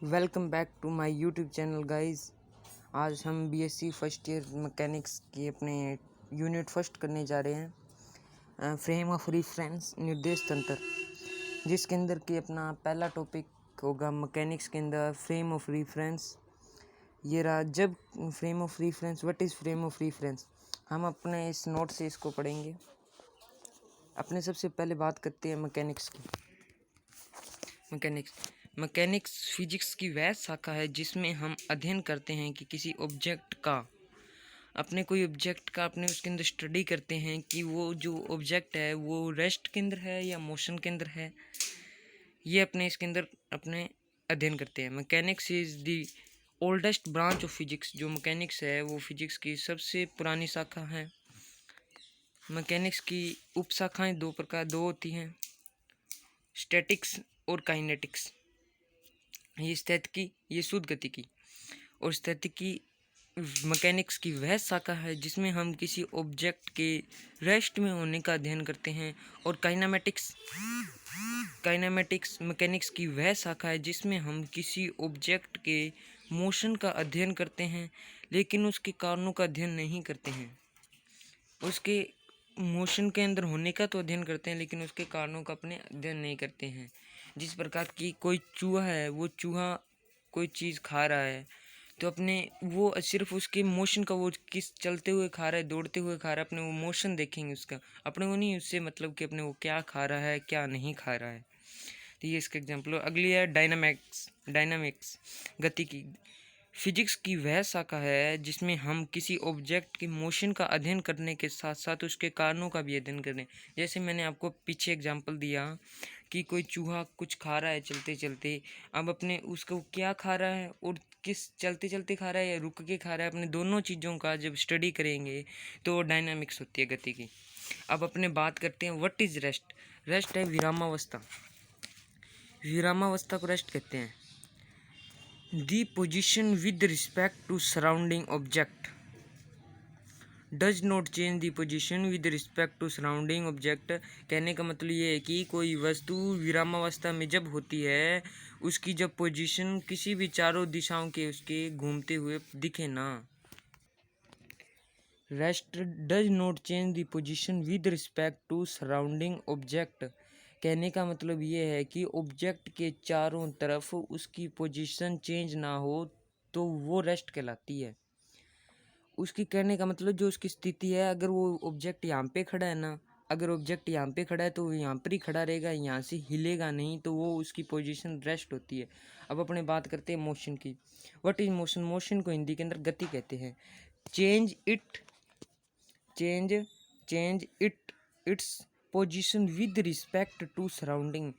Welcome back to my YouTube channel guys. आज हम BSc first year mechanics की अपने यूनिट फर्स्ट करने जा रहे हैं, फ्रेम ऑफ रेफरेंस निर्देश तंत्र, जिसके अंदर की अपना पहला टॉपिक होगा मैकेनिक्स के अंदर फ्रेम ऑफ रेफरेंस। ये रहा। जब frame of reference, what is frame of reference, हम अपने इस नोट से इसको पढ़ेंगे। अपने सबसे पहले बात करते हैं मैकेनिक्स की। मैकेनिक्स फिजिक्स की वह शाखा है जिसमें हम अध्ययन करते हैं कि किसी ऑब्जेक्ट का, अपने कोई ऑब्जेक्ट का अपने उसके अंदर स्टडी करते हैं कि वो जो ऑब्जेक्ट है वो रेस्ट के अंदर है या मोशन के अंदर है। ये अपने इसके अंदर अपने अध्ययन करते हैं। Mechanics is the oldest branch of physics. जो मैकेनिक्स है वो फिजिक्स की सबसे पुरानी शाखा है। मैकेनिक्स की उप शाखाएँ दो होती हैं, स्टैटिक्स और काइनेटिक्स। ये स्थैतिकी, ये शुद्ध गति की, और स्थैतिकी मैकेनिक्स की वह शाखा है जिसमें हम किसी ऑब्जेक्ट के रेस्ट में होने का अध्ययन करते हैं। और काइनेमेटिक्स मैकेनिक्स की वह शाखा है जिसमें हम किसी ऑब्जेक्ट के मोशन का अध्ययन करते हैं, लेकिन उसके कारणों का अध्ययन नहीं करते हैं। उसके मोशन के अंदर होने का तो अध्ययन करते हैं, लेकिन उसके कारणों का अपने अध्ययन नहीं करते हैं। जिस प्रकार की कोई चूहा है, वो चूहा कोई चीज़ खा रहा है, तो अपने वो सिर्फ उसके मोशन का, वो किस चलते हुए खा रहा है, दौड़ते हुए खा रहा है, अपने वो मोशन देखेंगे उसका, अपने को नहीं उससे मतलब कि अपने वो क्या खा रहा है क्या नहीं खा रहा है। तो ये इसका एग्जाम्पल। अगली है डायनामिक्स गति की। फिजिक्स की वह शाखा है जिसमें हम किसी ऑब्जेक्ट के मोशन का अध्ययन करने के साथ साथ उसके कारणों का भी अध्ययन करें। जैसे मैंने आपको पीछे एग्जांपल दिया कि कोई चूहा कुछ खा रहा है चलते चलते, अब अपने उसको क्या खा रहा है और किस चलते चलते खा रहा है या रुक के खा रहा है, अपने दोनों चीज़ों का जब स्टडी करेंगे तो डायनामिक्स होती है गति की। अब अपने बात करते हैं व्हाट इज़ रेस्ट। रेस्ट है विरामावस्था। विरामावस्था को रेस्ट कहते हैं। The position with respect to surrounding object does not change the position with respect to surrounding object। कहने का मतलब ये है कि कोई वस्तु विरामावस्था में जब होती है, उसकी जब पोजीशन किसी भी चारों दिशाओं के उसके घूमते हुए दिखे ना। Rest does not change the position with respect to surrounding object. कहने का मतलब ये है कि ऑब्जेक्ट के चारों तरफ उसकी पोजीशन चेंज ना हो तो वो रेस्ट कहलाती है। उसकी कहने का मतलब जो उसकी स्थिति है, अगर वो ऑब्जेक्ट यहाँ पे खड़ा है ना, अगर ऑब्जेक्ट यहाँ पे खड़ा है तो वो यहाँ पर ही खड़ा रहेगा, यहाँ से हिलेगा नहीं, तो वो उसकी पोजीशन रेस्ट होती है। अब अपने बात करते हैं मोशन की। What is motion. मोशन को हिंदी के अंदर गति कहते हैं। Change its position with respect to surrounding.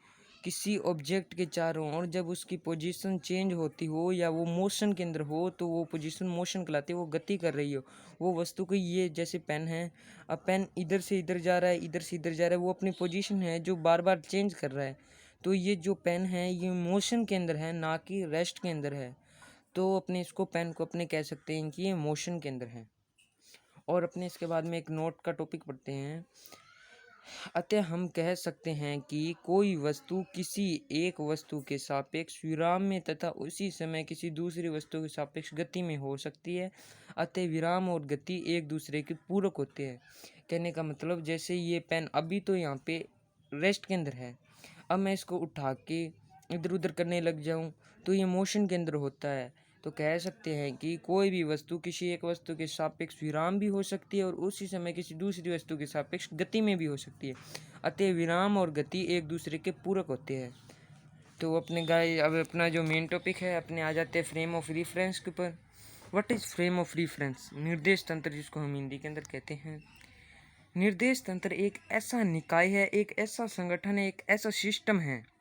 किसी ऑब्जेक्ट के चारों ओर जब उसकी पोजीशन चेंज होती हो या वो मोशन के अंदर हो तो वो पोजीशन मोशन कहलाती है, वो गति कर रही हो वो वस्तु की। ये जैसे पेन है, अब पेन इधर से इधर जा रहा है, इधर से इधर जा रहा है, वो अपनी पोजीशन है जो बार बार चेंज कर रहा है। तो ये जो पेन है ये मोशन के अंदर है, ना कि रेस्ट के अंदर है। तो अपने इसको पेन को अपने कह सकते हैं कि ये मोशन के अंदर है। और अपने इसके बाद में एक नोट का टॉपिक पढ़ते हैं। अतः हम कह सकते हैं कि कोई वस्तु किसी एक वस्तु के सापेक्ष विराम में तथा उसी समय किसी दूसरी वस्तु के सापेक्ष गति में हो सकती है। अतः विराम और गति एक दूसरे के पूरक होते हैं। कहने का मतलब जैसे ये पेन अभी तो यहाँ पे रेस्ट के अंदर है, अब मैं इसको उठा के इधर उधर करने लग जाऊँ तो ये मोशन के अंदर होता है। तो कह सकते हैं कि कोई भी वस्तु किसी एक वस्तु के सापेक्ष विराम भी हो सकती है और उसी समय किसी दूसरी वस्तु के सापेक्ष गति में भी हो सकती है। अतः विराम और गति एक दूसरे के पूरक होते हैं। तो अपने अब अपना जो मेन टॉपिक है, अपने आ जाते हैं फ्रेम ऑफ रेफरेंस के ऊपर। What is frame of reference. निर्देश तंत्र, जिसको हम हिंदी के अंदर कहते हैं। निर्देश तंत्र एक ऐसा निकाय है, एक ऐसा संगठन है, एक ऐसा सिस्टम है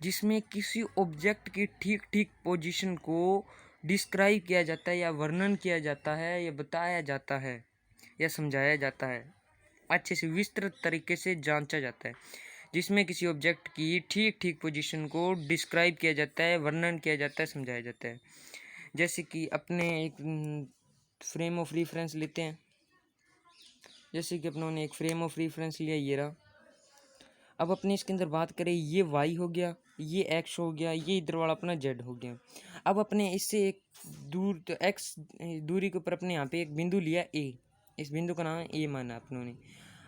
जिसमें किसी ऑब्जेक्ट की ठीक ठीक पोजीशन को डिस्क्राइब किया जाता है या वर्णन किया जाता है या बताया जाता है या समझाया जाता है, अच्छे से विस्तृत तरीके से जांचा जाता है। जिसमें किसी ऑब्जेक्ट की ठीक ठीक पोजीशन को डिस्क्राइब किया जाता है, वर्णन किया जाता है, समझाया जाता है। जैसे कि अपने एक फ्रेम ऑफ रेफरेंस लेते हैं। जैसे कि अपनों ने एक फ्रेम ऑफ रेफरेंस लिया, ये रहा। अब अपने इसके अंदर बात करें, ये वाई हो गया ये एक्स हो गया, ये इधर वाला अपना जेड हो गया। अब अपने इससे एक दूर तो एक्स दूरी के ऊपर अपने यहाँ पे एक बिंदु लिया ए, इस बिंदु का नाम ए माना अपनों ने।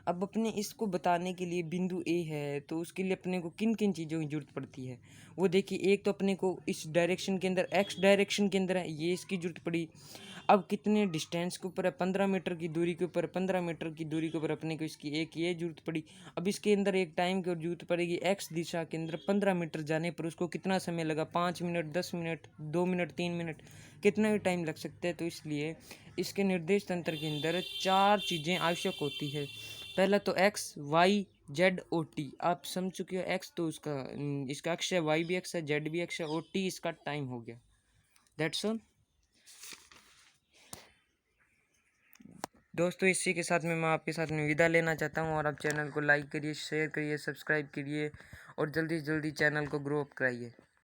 अब अपने इसको बताने के लिए बिंदु ए है तो उसके लिए अपने को किन किन चीज़ों की जरूरत पड़ती है वो देखिए। एक तो अपने को इस डायरेक्शन के अंदर, एक्स डायरेक्शन के अंदर है, ये इसकी जरूरत पड़ी। अब कितने डिस्टेंस के ऊपर है, 15 मीटर की दूरी के ऊपर, 15 मीटर की दूरी के ऊपर अपने को इसकी एक ये जरूरत पड़ी। अब इसके अंदर एक टाइम की जरूरत पड़ेगी, एक्स दिशा के अंदर 15 मीटर जाने पर उसको कितना समय लगा, 5 मिनट, 10 मिनट, 2 मिनट, 3 मिनट, कितना भी टाइम लग सकता है। तो इसलिए इसके निर्देश तंत्र के अंदर 4 चीज़ें आवश्यक होती है। पहला तो X, Y, Z, O T. आप समझ चुके हो, एक्स तो उसका इसका अक्ष है, वाई भी अक्ष है, जेड भी अक्ष है, ओ टी इसका टाइम हो गया। दैट्स ऑल दोस्तों। इसी के साथ में मैं आपके साथ में विदा लेना चाहता हूँ और आप चैनल को लाइक करिए, शेयर करिए, सब्सक्राइब करिए और जल्दी से जल्दी चैनल को ग्रो अप कराइए।